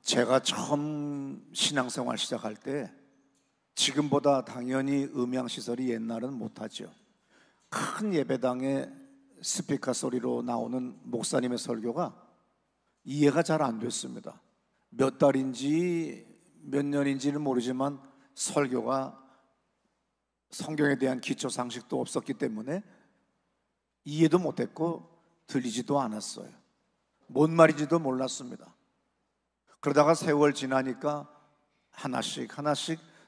제가 처음 신앙생활 시작할 때 지금보다 당연히 음향시설이 옛날은 못하죠. 큰 예배당에 스피커 소리로 나오는 목사님의 설교가 이해가 잘 안 됐습니다. 몇 달인지 몇 년인지는 모르지만 설교가 성경에 대한 기초 상식도 없었기 때문에 이해도 못했고 들리지도 않았어요. 뭔 말인지도 몰랐습니다. 그러다가 세월 지나니까 하나씩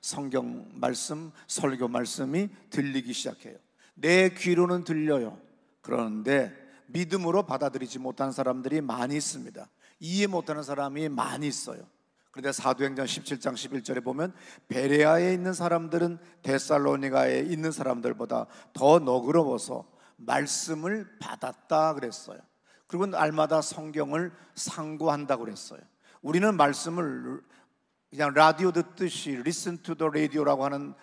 성경 말씀, 설교 말씀이 들리기 시작해요. 내 귀로는 들려요. 그런데 믿음으로 받아들이지 못한 사람들이 많이 있습니다. 이해 못하는 사람이 많이 있어요. 그런데 사도행전 17장 11절에 보면 베레아에 있는 사람들은 데살로니가에 있는 사람들보다 더 너그러워서 말씀을 받았다 그랬어요. 그리고 날마다 성경을 상고한다고 그랬어요. 우리는 말씀을 그냥 라디오 듣듯이 listen to the radio라고 하는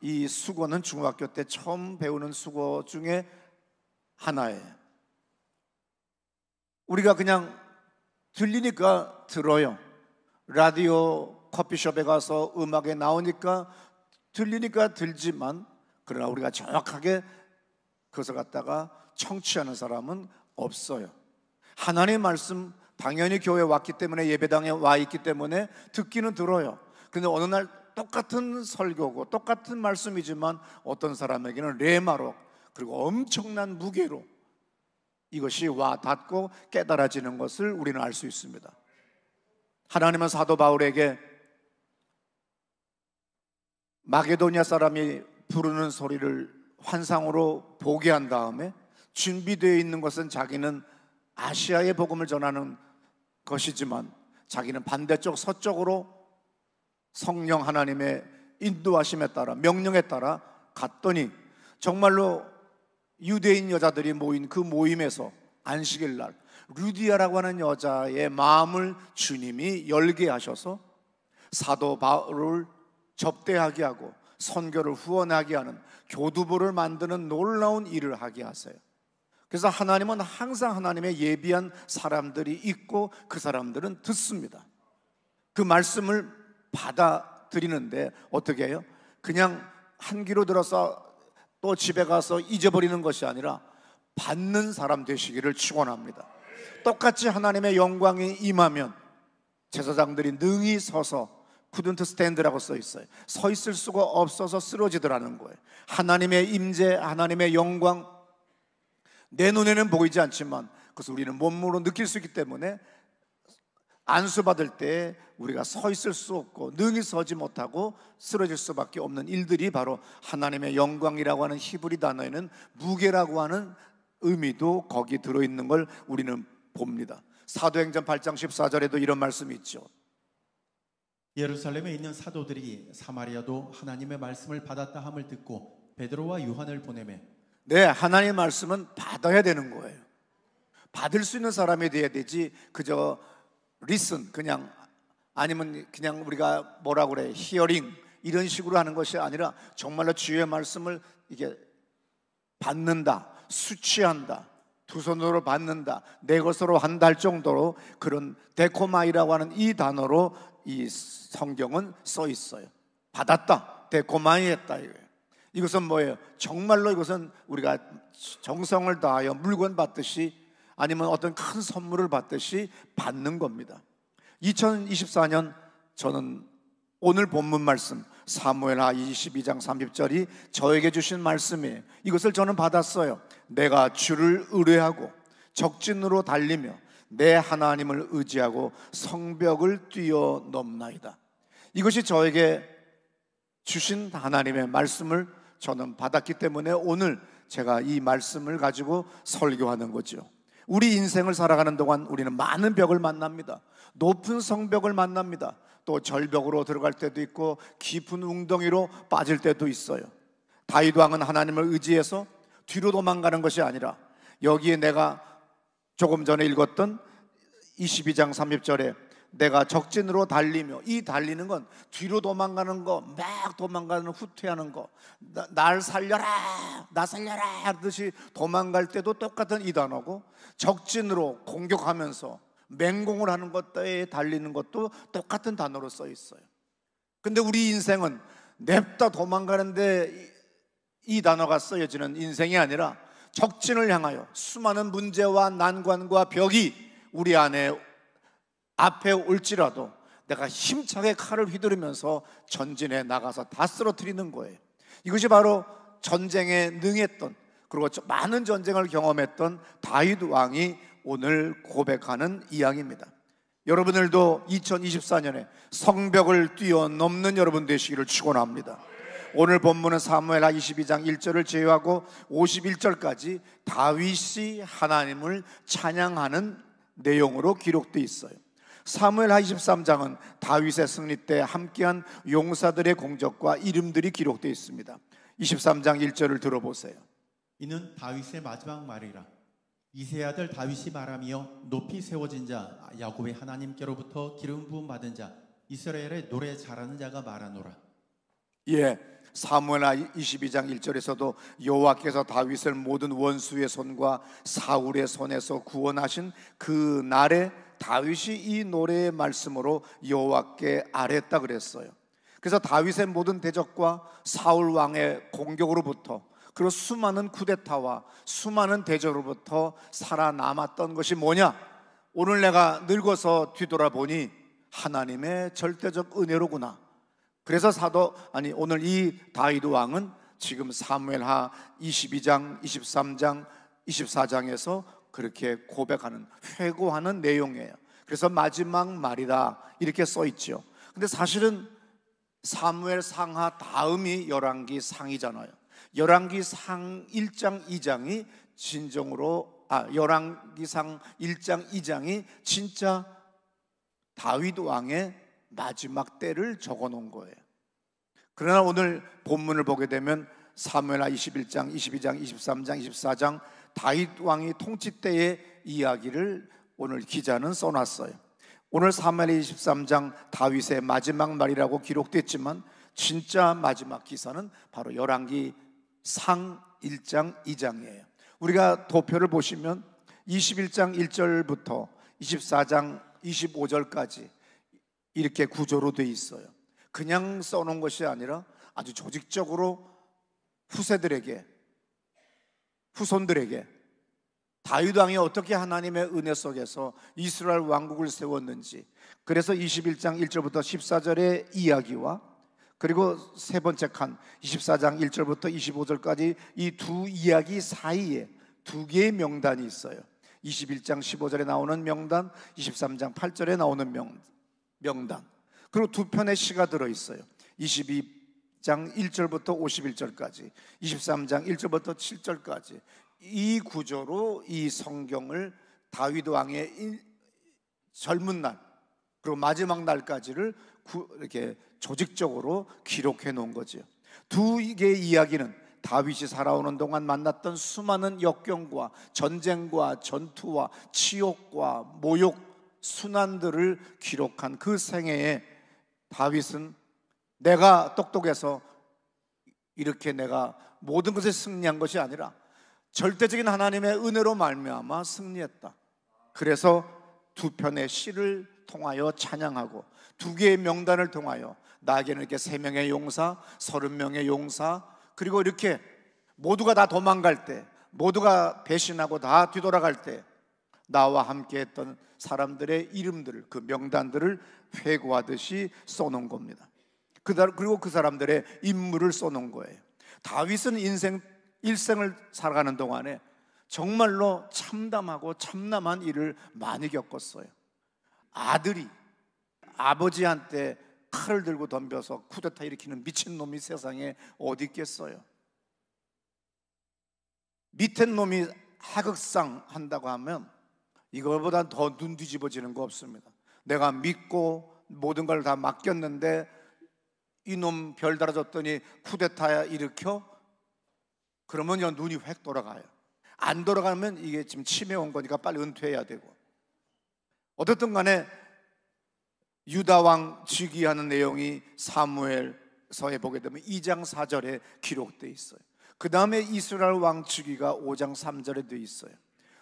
이 수고는 중학교 때 처음 배우는 수고 중에 하나예요. 우리가 그냥 들리니까 들어요. 라디오 커피숍에 가서 음악에 나오니까 들리니까 들지만, 그러나 우리가 정확하게 그것을 갖다가 청취하는 사람은 없어요. 하나님의 말씀, 당연히 교회에 왔기 때문에, 예배당에 와 있기 때문에 듣기는 들어요. 그런데 어느 날 똑같은 설교고 똑같은 말씀이지만 어떤 사람에게는 레마로, 그리고 엄청난 무게로 이것이 와 닿고 깨달아지는 것을 우리는 알 수 있습니다. 하나님은 사도 바울에게 마게도니아 사람이 부르는 소리를 환상으로 보게 한 다음에 준비되어 있는 것은 자기는 아시아의 복음을 전하는 것이지만 자기는 반대쪽 서쪽으로 성령 하나님의 인도하심에 따라, 명령에 따라 갔더니 정말로 유대인 여자들이 모인 그 모임에서 안식일 날 루디아라고 하는 여자의 마음을 주님이 열게 하셔서 사도 바울을 접대하게 하고 선교를 후원하게 하는 교두보를 만드는 놀라운 일을 하게 하세요. 그래서 하나님은 항상 하나님의 예비한 사람들이 있고 그 사람들은 듣습니다. 그 말씀을 받아들이는데 어떻게 해요? 그냥 한 귀로 들어서 또 집에 가서 잊어버리는 것이 아니라 받는 사람 되시기를 축원합니다. 똑같이 하나님의 영광이 임하면 제사장들이 능히 서서 couldn't stand라고 써 있어요. 서 있을 수가 없어서 쓰러지더라는 거예요. 하나님의 임재, 하나님의 영광, 내 눈에는 보이지 않지만 그것을 우리는 몸으로 느낄 수 있기 때문에 안수받을 때 우리가 서 있을 수 없고 능히 서지 못하고 쓰러질 수밖에 없는 일들이 바로 하나님의 영광이라고 하는 히브리 단어에는 무게라고 하는 의미도 거기 들어있는 걸 우리는 봅니다. 사도행전 8장 14절에도 이런 말씀이 있죠. 예루살렘에 있는 사도들이 사마리아도 하나님의 말씀을 받았다 함을 듣고 베드로와 요한을 보내매. 네, 하나님의 말씀은 받아야 되는 거예요. 받을 수 있는 사람이 돼야 되지 그저 listen, 그냥 아니면 그냥 우리가 뭐라 그래, 히어링 이런 식으로 하는 것이 아니라 정말로 주의 말씀을 이게 받는다, 수취한다, 두 손으로 받는다, 내 것으로 한다 할 정도로 그런 데코마이라고 하는 이 단어로 이 성경은 써 있어요. 받았다, 데코마이 했다 이거예요. 이것은 뭐예요? 정말로 이것은 우리가 정성을 다하여 물건 받듯이 아니면 어떤 큰 선물을 받듯이 받는 겁니다. 2024년 저는 오늘 본문 말씀 사무엘하 22장 30절이 저에게 주신 말씀이에요. 이것을 저는 받았어요. 내가 주를 의뢰하고 적진으로 달리며 내 하나님을 의지하고 성벽을 뛰어넘나이다. 이것이 저에게 주신 하나님의 말씀을 저는 받았기 때문에 오늘 제가 이 말씀을 가지고 설교하는 거죠. 우리 인생을 살아가는 동안 우리는 많은 벽을 만납니다. 높은 성벽을 만납니다. 또 절벽으로 들어갈 때도 있고 깊은 웅덩이로 빠질 때도 있어요. 다윗 왕은 하나님을 의지해서 뒤로 도망가는 것이 아니라 여기에 내가 조금 전에 읽었던 22장 30절에 내가 적진으로 달리며, 이 달리는 건 뒤로 도망가는 거, 막 도망가는 후퇴하는 거, 날 살려라 나 살려라 하듯이 도망갈 때도 똑같은 이 단어고 적진으로 공격하면서 맹공을 하는 것에 달리는 것도 똑같은 단어로 써 있어요. 근데 우리 인생은 냅다 도망가는데 이 단어가 쓰여지는 인생이 아니라 적진을 향하여 수많은 문제와 난관과 벽이 우리 안에 앞에 올지라도 내가 힘차게 칼을 휘두르면서 전진해 나가서 다 쓰러뜨리는 거예요. 이것이 바로 전쟁에 능했던, 그리고 많은 전쟁을 경험했던 다윗 왕이 오늘 고백하는 이야기입니다. 여러분들도 2024년에 성벽을 뛰어넘는 여러분 되시기를 축원합니다. 오늘 본문은 사무엘하 22장 1절을 제외하고 51절까지 다윗이 하나님을 찬양하는 내용으로 기록되어 있어요. 사무엘하 23장은 다윗의 승리 때 함께한 용사들의 공적과 이름들이 기록되어 있습니다. 23장 1절을 들어보세요. 이는 다윗의 마지막 말이라. 이새의 아들 다윗이 말하며 높이 세워진 자 야곱의 하나님께로부터 기름 부음 받은 자 이스라엘의 노래 잘하는 자가 말하노라. 예, 사무엘하 22장 1절에서도 여호와께서 다윗을 모든 원수의 손과 사울의 손에서 구원하신 그 날에 다윗이 이 노래의 말씀으로 여호와께 아뢰었다 그랬어요. 그래서 다윗의 모든 대적과 사울 왕의 공격으로부터, 그리고 수많은 쿠데타와 수많은 대적으로부터 살아남았던 것이 뭐냐? 오늘 내가 늙어서 뒤돌아보니 하나님의 절대적 은혜로구나. 그래서 오늘 이 다윗 왕은 지금 사무엘하 22장, 23장, 24장에서 그렇게 고백하는, 회고하는 내용이에요. 그래서 마지막 말이다 이렇게 써 있죠. 근데 사실은 사무엘 상하 다음이 열왕기 상이잖아요. 열왕기 상 1장 2장이 열왕기 상 1장 2장이 진짜 다윗 왕의 마지막 때를 적어 놓은 거예요. 그러나 오늘 본문을 보게 되면 사무엘하 21장, 22장, 23장, 24장 다윗 왕이 통치 때의 이야기를 오늘 기자는 써놨어요. 오늘 사무엘하 23장 다윗의 마지막 말이라고 기록됐지만 진짜 마지막 기사는 바로 열왕기 상 1장 2장이에요. 우리가 도표를 보시면 21장 1절부터 24장 25절까지 이렇게 구조로 되어 있어요. 그냥 써놓은 것이 아니라 아주 조직적으로 후손들에게 다윗 왕이 어떻게 하나님의 은혜 속에서 이스라엘 왕국을 세웠는지, 그래서 21장 1절부터 14절의 이야기와 그리고 세 번째 칸 24장 1절부터 25절까지 이 두 이야기 사이에 두 개의 명단이 있어요. 21장 15절에 나오는 명단, 23장 8절에 나오는 명단, 그리고 두 편의 시가 들어있어요. 22장 1절부터 51절까지, 23장 1절부터 7절까지 이 구조로 이 성경을 다윗 왕의 젊은 날 그리고 마지막 날까지를 이렇게 조직적으로 기록해 놓은 거죠. 두 개의 이야기는 다윗이 살아오는 동안 만났던 수많은 역경과 전쟁과 전투와 치욕과 모욕, 순환들을 기록한 그 생애에 다윗은 내가 똑똑해서 이렇게 내가 모든 것에 승리한 것이 아니라 절대적인 하나님의 은혜로 말미암아 승리했다. 그래서 두 편의 시를 통하여 찬양하고 두 개의 명단을 통하여 나에게는 이렇게 3명의 용사, 30명의 용사, 그리고 이렇게 모두가 다 도망갈 때, 모두가 배신하고 다 뒤돌아갈 때 나와 함께 했던 사람들의 이름들을, 그 명단들을 회고하듯이 써놓은 겁니다. 그리고 그 사람들의 인물을 써놓은 거예요. 다윗은 일생을 살아가는 동안에 정말로 참담하고 참남한 일을 많이 겪었어요. 아들이 아버지한테 칼을 들고 덤벼서 쿠데타 일으키는 미친놈이 세상에 어디 있겠어요. 밑에 놈이 하극상 한다고 하면 이거보다 더 눈 뒤집어지는 거 없습니다. 내가 믿고 모든 걸 다 맡겼는데 이놈 별 달아줬더니 쿠데타 일으켜? 그러면 눈이 획 돌아가요. 안 돌아가면 이게 지금 치매 온 거니까 빨리 은퇴해야 되고. 어떻든 간에 유다 왕 즉위하는 내용이 사무엘서에 보게 되면 2장 4절에 기록되어 있어요. 그 다음에 이스라엘 왕 즉위가 5장 3절에 되어 있어요.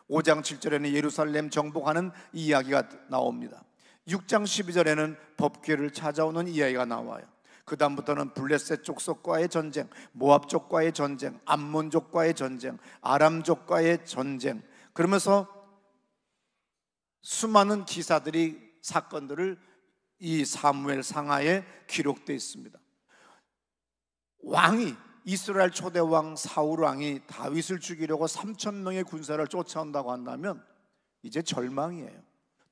5장 7절에는 예루살렘 정복하는 이야기가 나옵니다. 6장 12절에는 법궤를 찾아오는 이야기가 나와요. 그 다음부터는 블레셋 족속과의 전쟁, 모압족과의 전쟁, 암몬족과의 전쟁, 아람족과의 전쟁, 그러면서 수많은 기사들이, 사건들을 이 사무엘 상하에 기록되어 있습니다. 왕이, 이스라엘 초대 왕 사울 왕이 다윗을 죽이려고 3,000명의 군사를 쫓아온다고 한다면 이제 절망이에요.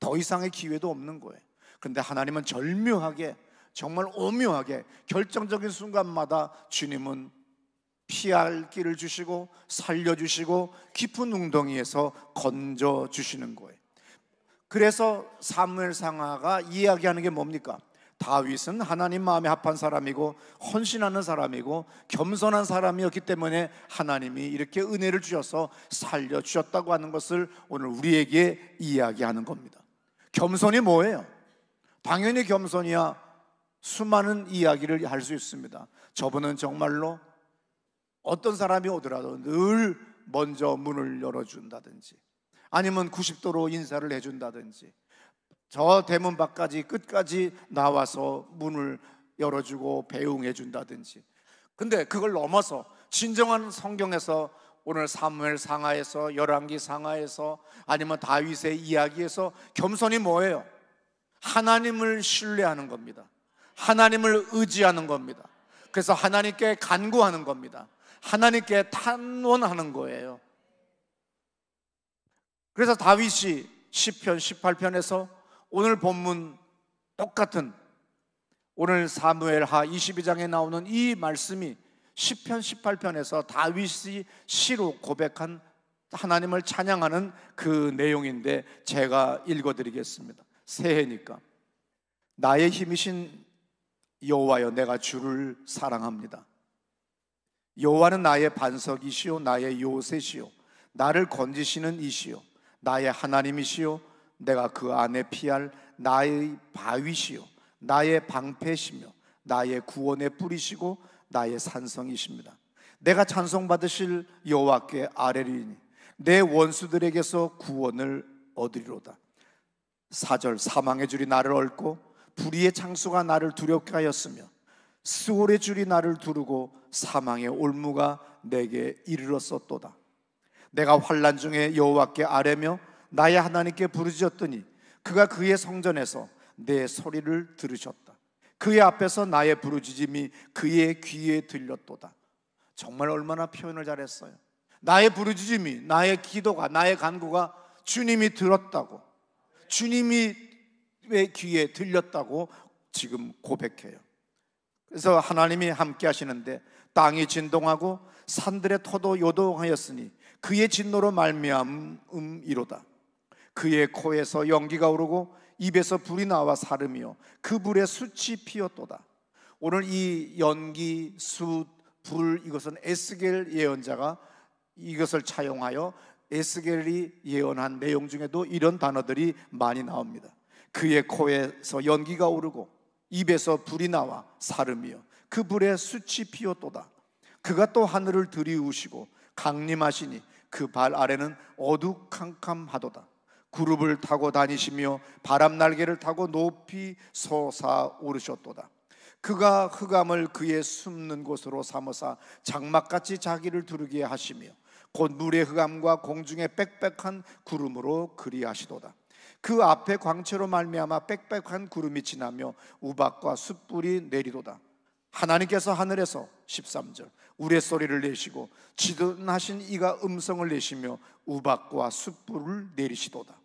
더 이상의 기회도 없는 거예요. 그런데 하나님은 절묘하게, 정말 오묘하게 결정적인 순간마다 주님은 피할 길을 주시고 살려주시고 깊은 웅덩이에서 건져주시는 거예요. 그래서 사무엘 상하가 이야기하는 게 뭡니까? 다윗은 하나님 마음에 합한 사람이고 헌신하는 사람이고 겸손한 사람이었기 때문에 하나님이 이렇게 은혜를 주셔서 살려주셨다고 하는 것을 오늘 우리에게 이야기하는 겁니다. 겸손이 뭐예요? 당연히 겸손이야 수많은 이야기를 할 수 있습니다. 저분은 정말로 어떤 사람이 오더라도 늘 먼저 문을 열어준다든지, 아니면 90도로 인사를 해준다든지, 저 대문 밖까지 끝까지 나와서 문을 열어주고 배웅해 준다든지. 근데 그걸 넘어서 진정한 성경에서, 오늘 사무엘 상하에서, 열왕기 상하에서, 아니면 다윗의 이야기에서 겸손이 뭐예요? 하나님을 신뢰하는 겁니다. 하나님을 의지하는 겁니다. 그래서 하나님께 간구하는 겁니다. 하나님께 탄원하는 거예요. 그래서 다윗이 시편 18편에서 오늘 본문 똑같은, 오늘 사무엘하 22장에 나오는 이 말씀이 시편 18편에서 다윗이 시로 고백한 하나님을 찬양하는 그 내용인데 제가 읽어드리겠습니다. 새해니까. 나의 힘이신 여호와여, 내가 주를 사랑합니다. 여호와는 나의 반석이시요 나의 요새시요 나를 건지시는 이시요 나의 하나님이시요 내가 그 안에 피할 나의 바위시요 나의 방패시며 나의 구원의 뿌리시고 나의 산성이십니다. 내가 찬송받으실 여호와께 아뢰리니 내 원수들에게서 구원을 얻으리로다. 4절, 사망의 줄이 나를 얽고 불의의 창수가 나를 두렵게 하였으며 스올의 줄이 나를 두르고 사망의 올무가 내게 이르렀었도다. 내가 환난 중에 여호와께 아뢰며 나의 하나님께 부르짖었더니 그가 그의 성전에서 내 소리를 들으셨다. 그의 앞에서 나의 부르짖음이 그의 귀에 들렸도다. 정말 얼마나 표현을 잘했어요. 나의 부르짖음이, 나의 기도가, 나의 간구가 주님이 들었다고, 주님이 의 귀에 들렸다고 지금 고백해요. 그래서 하나님이 함께 하시는데 땅이 진동하고 산들의 터도 요동하였으니 그의 진노로 말미암음이로다. 그의 코에서 연기가 오르고 입에서 불이 나와 사르며 그 불에 숯이 피었도다. 오늘 이 연기, 숯, 불, 이것은 에스겔 예언자가 이것을 차용하여 에스겔이 예언한 내용 중에도 이런 단어들이 많이 나옵니다. 그의 코에서 연기가 오르고 입에서 불이 나와 사르며 그 불에 숯이 피었도다. 그가 또 하늘을 들이우시고 강림하시니 그 발 아래는 어두캄캄하도다. 구름을 타고 다니시며 바람 날개를 타고 높이 솟아오르셨도다. 그가 흑암을 그의 숨는 곳으로 삼으사 장막같이 자기를 두르게 하시며 곧 물의 흑암과 공중의 빽빽한 구름으로 그리하시도다. 그 앞에 광채로 말미암아 빽빽한 구름이 지나며 우박과 숯불이 내리도다. 하나님께서 하늘에서 13절 우레소리를 내시고 지든하신 이가 음성을 내시며 우박과 숯불을 내리시도다.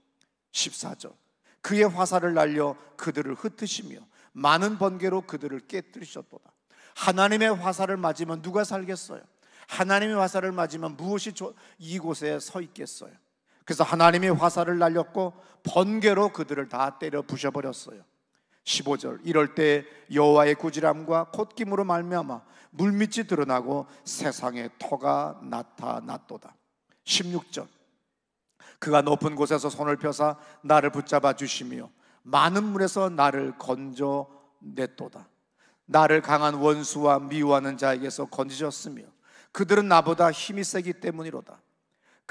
14절 그의 화살을 날려 그들을 흩으시며 많은 번개로 그들을 깨뜨리셨도다. 하나님의 화살을 맞으면 누가 살겠어요? 하나님의 화살을 맞으면 무엇이 이곳에 서 있겠어요? 그래서 하나님의 화살을 날렸고 번개로 그들을 다 때려 부셔버렸어요. 15절 이럴 때 여호와의 구질함과 콧김으로 말미암아 물밑이 드러나고 세상에 터가 나타났도다. 16절 그가 높은 곳에서 손을 펴사 나를 붙잡아 주시며 많은 물에서 나를 건져냈도다. 나를 강한 원수와 미워하는 자에게서 건지셨으며 그들은 나보다 힘이 세기 때문이로다.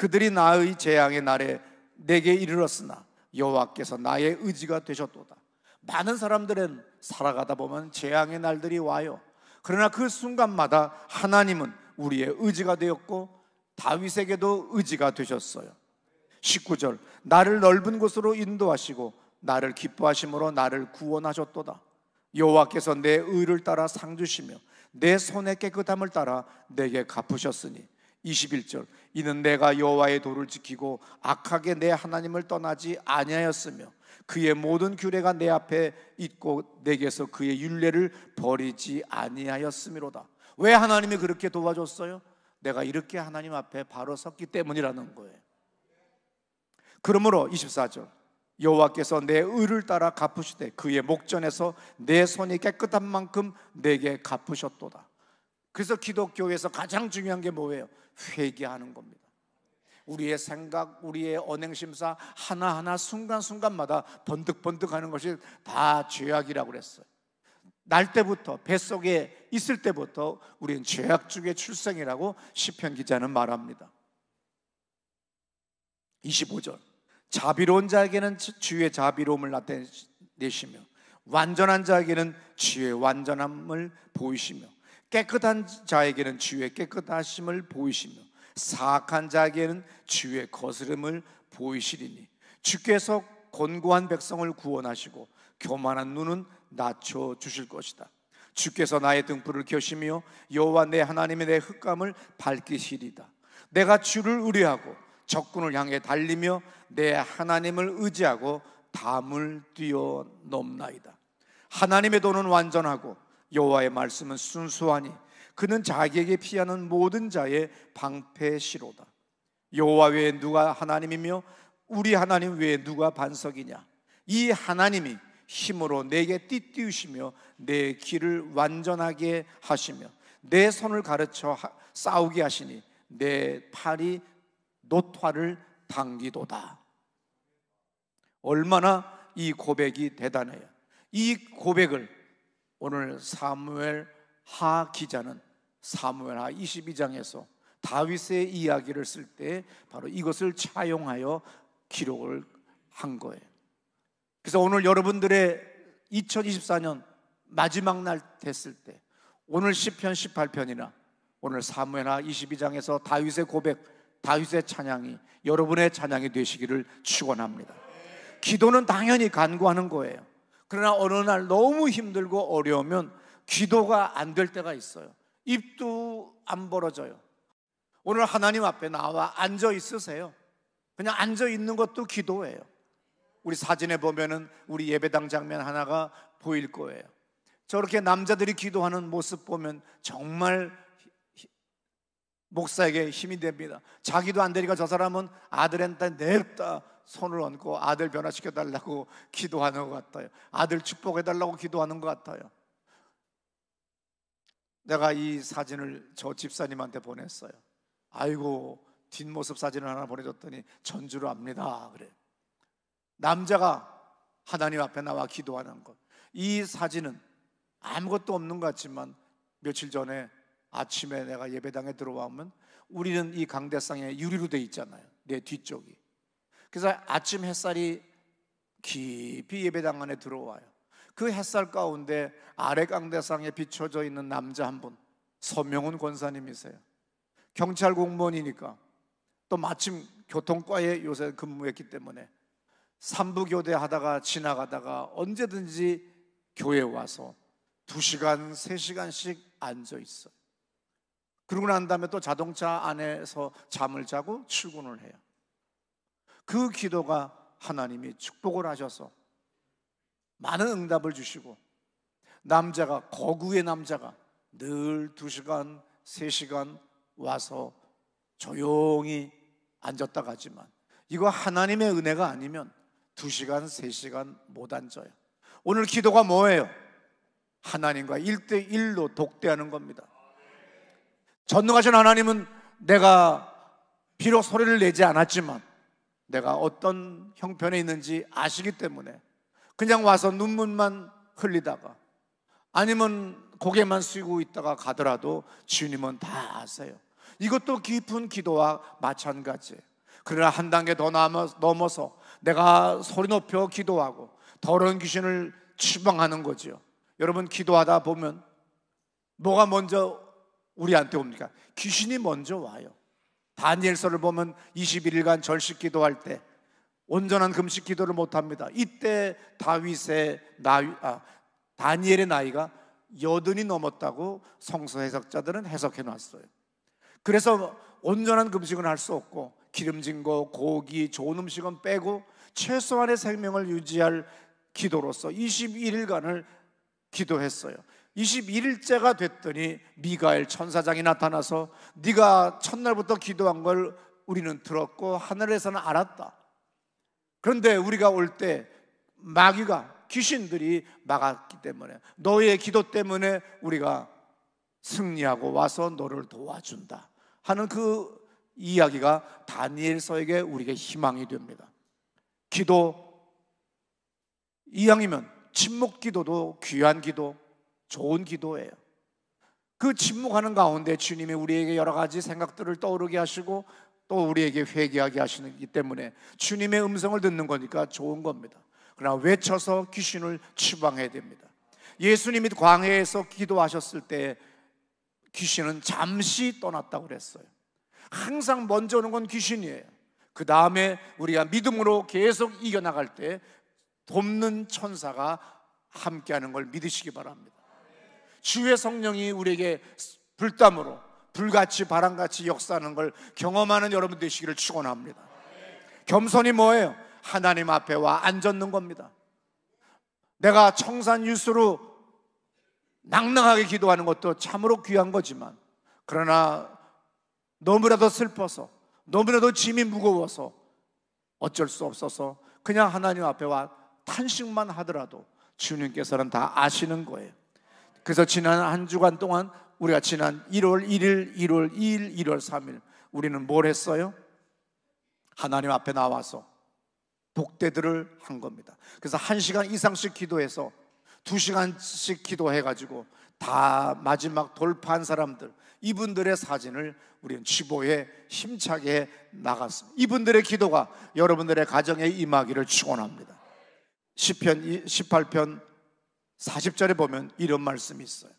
그들이 나의 재앙의 날에 내게 이르렀으나 여호와께서 나의 의지가 되셨도다. 많은 사람들은 살아가다 보면 재앙의 날들이 와요. 그러나 그 순간마다 하나님은 우리의 의지가 되었고 다윗에게도 의지가 되셨어요. 19절, 나를 넓은 곳으로 인도하시고 나를 기뻐하심으로 나를 구원하셨도다. 여호와께서 내 의를 따라 상 주시며 내 손의 깨끗함을 따라 내게 갚으셨으니. 21절, 이는 내가 여호와의 도를 지키고 악하게 내 하나님을 떠나지 아니하였으며 그의 모든 규례가 내 앞에 있고 내게서 그의 율례를 버리지 아니하였음이로다. 왜 하나님이 그렇게 도와줬어요? 내가 이렇게 하나님 앞에 바로 섰기 때문이라는 거예요. 그러므로 24절, 여호와께서 내 의를 따라 갚으시되 그의 목전에서 내 손이 깨끗한 만큼 내게 갚으셨도다. 그래서 기독교에서 가장 중요한 게 뭐예요? 회개하는 겁니다. 우리의 생각, 우리의 언행심사 하나하나 순간순간마다 번득번득하는 것이 다 죄악이라고 그랬어요. 날 때부터, 뱃속에 있을 때부터 우리는 죄악 중의 출생이라고 시편 기자는 말합니다. 25절, 자비로운 자에게는 주의 자비로움을 나타내시며 완전한 자에게는 주의 완전함을 보이시며 깨끗한 자에게는 주의 깨끗하심을 보이시며 사악한 자에게는 주의 거스름을 보이시리니 주께서 곤고한 백성을 구원하시고 교만한 눈은 낮춰 주실 것이다. 주께서 나의 등불을 켜시며 여호와 내 하나님의 내 흑암을 밝히시리다. 내가 주를 의뢰하고 적군을 향해 달리며 내 하나님을 의지하고 담을 뛰어넘나이다. 하나님의 도는 완전하고 여호와의 말씀은 순수하니 그는 자기에게 피하는 모든 자의 방패시로다. 여호와 외에 누가 하나님이며 우리 하나님 외에 누가 반석이냐. 이 하나님이 힘으로 내게 띠띠우시며 내 길을 완전하게 하시며 내 손을 가르쳐 싸우게 하시니 내 팔이 노화를 당기도다. 얼마나 이 고백이 대단해요. 이 고백을 오늘 사무엘하 기자는 사무엘하 22장에서 다윗의 이야기를 쓸 때 바로 이것을 차용하여 기록을 한 거예요. 그래서 오늘 여러분들의 2024년 마지막 날 됐을 때 오늘 시편 18편이나 오늘 사무엘하 22장에서 다윗의 고백, 다윗의 찬양이 여러분의 찬양이 되시기를 축원합니다. 기도는 당연히 간구하는 거예요. 그러나 어느 날 너무 힘들고 어려우면 기도가 안 될 때가 있어요. 입도 안 벌어져요. 오늘 하나님 앞에 나와 앉아 있으세요. 그냥 앉아 있는 것도 기도예요. 우리 사진에 보면은 우리 예배당 장면 하나가 보일 거예요. 저렇게 남자들이 기도하는 모습 보면 정말 목사에게 힘이 됩니다. 자기도 안 되니까 저 사람은 아들한테 냅다 손을 얹고 아들 변화시켜 달라고 기도하는 것 같아요. 아들 축복해 달라고 기도하는 것 같아요. 내가 이 사진을 저 집사님한테 보냈어요. 아이고, 뒷모습 사진을 하나 보내줬더니 전주로 압니다 그래. 남자가 하나님 앞에 나와 기도하는 것. 이 사진은 아무것도 없는 것 같지만 며칠 전에 아침에 내가 예배당에 들어오면 우리는 이 강대상에 유리로 돼 있잖아요. 내 뒤쪽이. 그래서 아침 햇살이 깊이 예배당 안에 들어와요. 그 햇살 가운데 아래 강대상에 비춰져 있는 남자 한 분, 서명훈 권사님이세요. 경찰 공무원이니까 또 마침 교통과에 요새 근무했기 때문에 삼부교대 하다가 지나가다가 언제든지 교회에 와서 2시간, 3시간씩 앉아 있어요. 그러고 난 다음에 또 자동차 안에서 잠을 자고 출근을 해요. 그 기도가 하나님이 축복을 하셔서 많은 응답을 주시고, 남자가, 거구의 남자가 늘 2시간, 3시간 와서 조용히 앉았다 가지만 이거 하나님의 은혜가 아니면 2시간, 3시간 못 앉아요. 오늘 기도가 뭐예요? 하나님과 1대1로 독대하는 겁니다. 전능하신 하나님은 내가 비록 소리를 내지 않았지만 내가 어떤 형편에 있는지 아시기 때문에 그냥 와서 눈물만 흘리다가 아니면 고개만 숙이고 있다가 가더라도 주님은 다 아세요. 이것도 깊은 기도와 마찬가지예요. 그러나 한 단계 더 넘어서 내가 소리 높여 기도하고 더러운 귀신을 추방하는 거죠. 여러분, 기도하다 보면 뭐가 먼저 우리한테 옵니까? 귀신이 먼저 와요. 다니엘서를 보면 21일간 절식 기도할 때 온전한 금식 기도를 못합니다. 이때 다니엘의 나이가 80이 넘었다고 성서 해석자들은 해석해 놨어요. 그래서 온전한 금식은 할 수 없고 기름진 거, 고기, 좋은 음식은 빼고 최소한의 생명을 유지할 기도로서 21일간을 기도했어요. 21일째가 됐더니 미가엘 천사장이 나타나서 네가 첫날부터 기도한 걸 우리는 들었고 하늘에서는 알았다. 그런데 우리가 올 때 마귀가, 귀신들이 막았기 때문에, 너의 기도 때문에 우리가 승리하고 와서 너를 도와준다 하는 그 이야기가 다니엘서에게 우리에게 희망이 됩니다. 기도 이왕이면 침묵 기도도 귀한 기도, 좋은 기도예요. 그 침묵하는 가운데 주님이 우리에게 여러 가지 생각들을 떠오르게 하시고 또 우리에게 회개하게 하시기 때문에 주님의 음성을 듣는 거니까 좋은 겁니다. 그러나 외쳐서 귀신을 추방해야 됩니다. 예수님이 광야에서 기도하셨을 때 귀신은 잠시 떠났다고 그랬어요. 항상 먼저 오는 건 귀신이에요. 그 다음에 우리가 믿음으로 계속 이겨나갈 때 돕는 천사가 함께하는 걸 믿으시기 바랍니다. 주의 성령이 우리에게 불담으로 불같이 바람같이 역사하는 걸 경험하는 여러분 되시기를 축원합니다. 겸손이 뭐예요? 하나님 앞에 와 앉는 겁니다. 내가 청산유수로 낭낭하게 기도하는 것도 참으로 귀한 거지만, 그러나 너무나도 슬퍼서, 너무나도 짐이 무거워서 어쩔 수 없어서 그냥 하나님 앞에 와 탄식만 하더라도 주님께서는 다 아시는 거예요. 그래서 지난 한 주간 동안 우리가 지난 1월 1일, 1월 2일, 1월 3일 우리는 뭘 했어요? 하나님 앞에 나와서 독대들을 한 겁니다. 그래서 1시간 이상씩 기도해서 2시간씩 기도해가지고 다 마지막 돌파한 사람들, 이분들의 사진을 우리는 지보에 힘차게 나갔습니다. 이분들의 기도가 여러분들의 가정에 임하기를 축원합니다. 시편 18편 40절에 보면 이런 말씀이 있어요.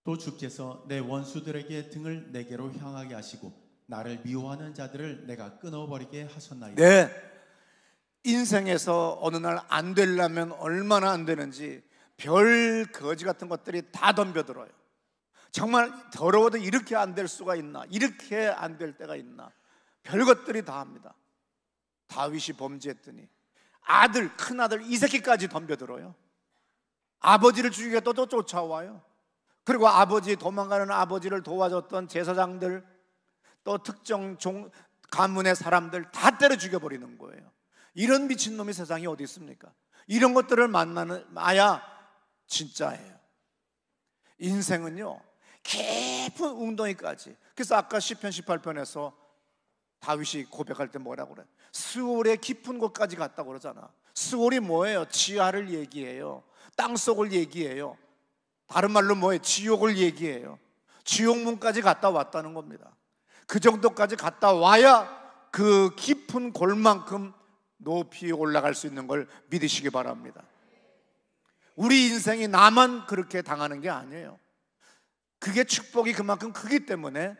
또 주께서 내 원수들에게 등을 내게로 향하게 하시고 나를 미워하는 자들을 내가 끊어버리게 하셨나이다. 네, 인생에서 어느 날 안 되려면 얼마나 안 되는지 별 거지 같은 것들이 다 덤벼들어요. 정말 더러워도 이렇게 안 될 수가 있나, 이렇게 안 될 때가 있나, 별 것들이 다 합니다. 다윗이 범죄했더니 아들, 큰아들 이새끼까지 덤벼들어요. 아버지를 죽이게 또 쫓아와요. 그리고 도망가는 아버지를 도와줬던 제사장들, 또 특정 가문의 사람들 다 때려 죽여버리는 거예요. 이런 미친놈이 세상에 어디 있습니까? 이런 것들을 만나야 진짜예요. 인생은요, 깊은 웅덩이까지. 그래서 아까 시편 18편에서 다윗이 고백할 때 뭐라고 그래? 스올의 깊은 곳까지 갔다고 그러잖아. 스올이 뭐예요? 지하를 얘기해요. 땅속을 얘기해요. 다른 말로 뭐예요? 지옥을 얘기해요. 지옥문까지 갔다 왔다는 겁니다. 그 정도까지 갔다 와야 그 깊은 골만큼 높이 올라갈 수 있는 걸 믿으시기 바랍니다. 우리 인생이 나만 그렇게 당하는 게 아니에요. 그게 축복이 그만큼 크기 때문에,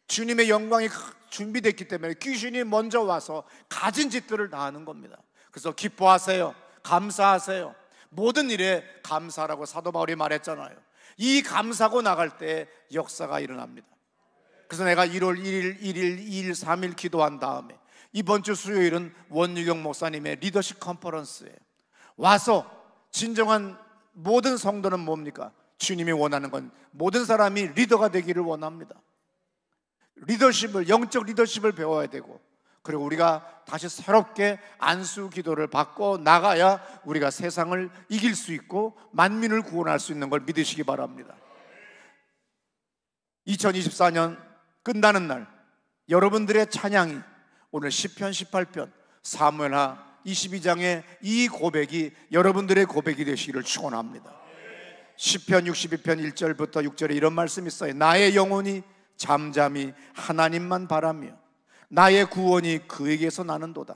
주님의 영광이 준비됐기 때문에 귀신이 먼저 와서 가진 짓들을 다 하는 겁니다. 그래서 기뻐하세요. 감사하세요. 모든 일에 감사라고 사도 바울이 말했잖아요. 이 감사하고 나갈 때 역사가 일어납니다. 그래서 내가 1월 1일, 1일, 2일, 3일 기도한 다음에 이번 주 수요일은 원유경 목사님의 리더십 컨퍼런스예요. 와서 진정한 모든 성도는 뭡니까? 주님이 원하는 건 모든 사람이 리더가 되기를 원합니다. 영적 리더십을 배워야 되고, 그리고 우리가 다시 새롭게 안수 기도를 받고 나가야 우리가 세상을 이길 수 있고 만민을 구원할 수 있는 걸 믿으시기 바랍니다. 2024년 끝나는 날 여러분들의 찬양이 오늘 시편 18편, 사무엘하 22장의 이 고백이 여러분들의 고백이 되시기를 축원합니다. 시편 62편 1절부터 6절에 이런 말씀이 있어요. 나의 영혼이 잠잠히 하나님만 바라며 나의 구원이 그에게서 나는도다.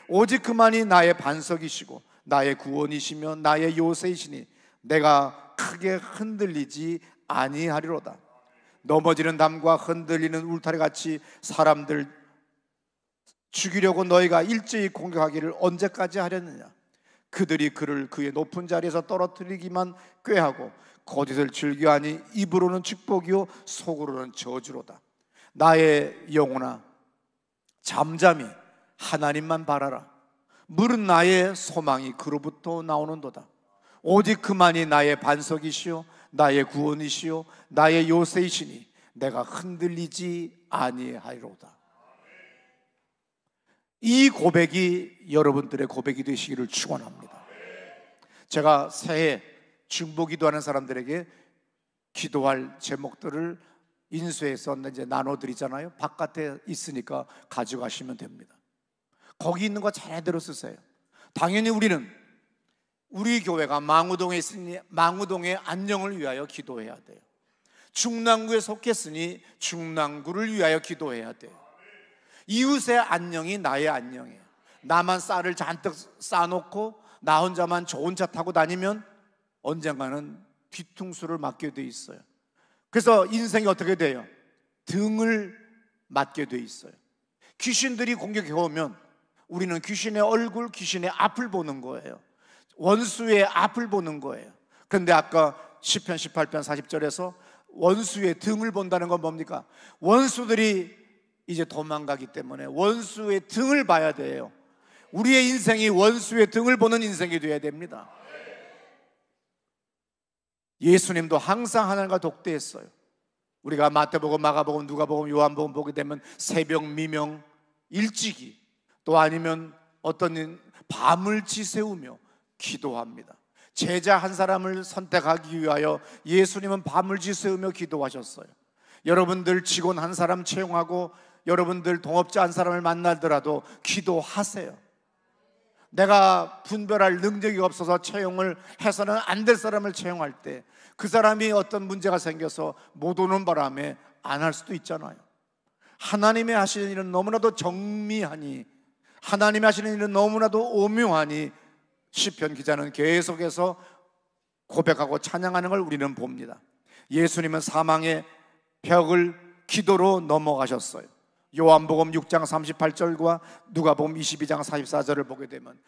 오직 그만이 나의 반석이시고 나의 구원이시며 나의 요새이시니 내가 크게 흔들리지 아니하리로다. 넘어지는 담과 흔들리는 울타리같이 사람들 죽이려고 너희가 일제히 공격하기를 언제까지 하려느냐. 그들이 그를 그의 높은 자리에서 떨어뜨리기만 꾀하고 거짓을 즐겨하니 입으로는 축복이요 속으로는 저주로다. 나의 영혼아, 잠잠히 하나님만 바라라. 물은 나의 소망이 그로부터 나오는도다. 오직 그만이 나의 반석이시요 나의 구원이시요 나의 요새이시니 내가 흔들리지 아니하리로다. 이 고백이 여러분들의 고백이 되시기를 축원합니다. 제가 새해 중보기도하는 사람들에게 기도할 제목들을 인수해서 이제 나눠드리잖아요. 바깥에 있으니까 가져가시면 됩니다. 거기 있는 거 제대로 쓰세요. 당연히 우리는 우리 교회가 망우동에 있으니 망우동의 안녕을 위하여 기도해야 돼요. 중랑구에 속했으니 중랑구를 위하여 기도해야 돼요. 이웃의 안녕이 나의 안녕이에요. 나만 쌀을 잔뜩 쌓아놓고 나 혼자만 좋은 차 타고 다니면 언젠가는 뒤통수를 맞게 돼 있어요. 그래서 인생이 어떻게 돼요? 등을 맞게 돼 있어요. 귀신들이 공격해 오면 우리는 귀신의 얼굴, 귀신의 앞을 보는 거예요. 원수의 앞을 보는 거예요. 그런데 아까 시편 18편 40절에서 원수의 등을 본다는 건 뭡니까? 원수들이 이제 도망가기 때문에 원수의 등을 봐야 돼요. 우리의 인생이 원수의 등을 보는 인생이 되어야 됩니다. 예수님도 항상 하나님과 독대했어요. 우리가 마태복음, 마가복음, 누가복음, 요한복음 보게 되면 새벽, 미명, 일찍이 또 아니면 어떤 밤을 지새우며 기도합니다. 제자 한 사람을 선택하기 위하여 예수님은 밤을 지새우며 기도하셨어요. 여러분들 직원 한 사람 채용하고 여러분들 동업자 한 사람을 만나더라도 기도하세요. 내가 분별할 능력이 없어서 채용을 해서는 안 될 사람을 채용할 때 그 사람이 어떤 문제가 생겨서 못 오는 바람에 안 할 수도 있잖아요. 하나님이 하시는 일은 너무나도 정미하니, 하나님이 하시는 일은 너무나도 오묘하니 시편 기자는 계속해서 고백하고 찬양하는 걸 우리는 봅니다. 예수님은 사망의 벽을 기도로 넘어가셨어요. 요한복음 6장 38절과 누가복음 22장 44절을 보게 되면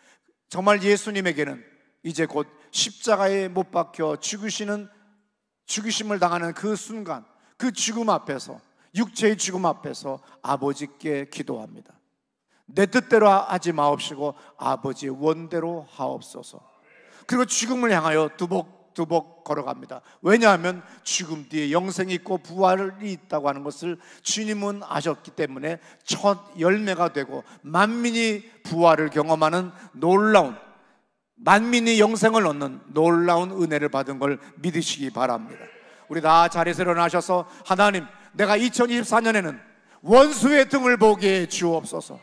정말 예수님에게는 이제 곧 십자가에 못 박혀 죽으심을 당하는 그 순간, 그 죽음 앞에서, 육체의 죽음 앞에서 아버지께 기도합니다. 내 뜻대로 하지 마옵시고 아버지의 원대로 하옵소서. 그리고 죽음을 향하여 두벅두벅 걸어갑니다. 왜냐하면 죽음 뒤에 영생이 있고 부활이 있다고 하는 것을 주님은 아셨기 때문에 첫 열매가 되고 만민이 부활을 경험하는 놀라운, 만민이 영생을 얻는 놀라운 은혜를 받은 걸 믿으시기 바랍니다. 우리 다 자리에서 일어나셔서 하나님, 내가 2024년에는 원수의 등을 보게 주옵소서.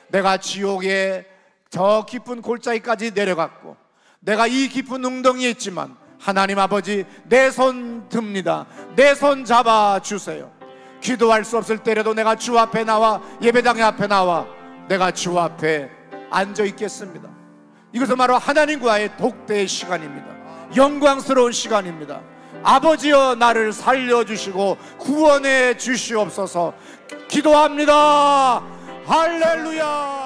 내가 지옥의 저 깊은 골짜기까지 내려갔고 내가 이 깊은 웅덩이에 있지만 하나님 아버지, 내 손 듭니다. 내 손 잡아주세요. 기도할 수 없을 때라도 내가 주 앞에 나와, 예배당의 앞에 나와 내가 주 앞에 앉아 있겠습니다. 이것은 바로 하나님과의 독대의 시간입니다. 영광스러운 시간입니다. 아버지여, 나를 살려주시고 구원해 주시옵소서. 기도합니다. 할렐루야.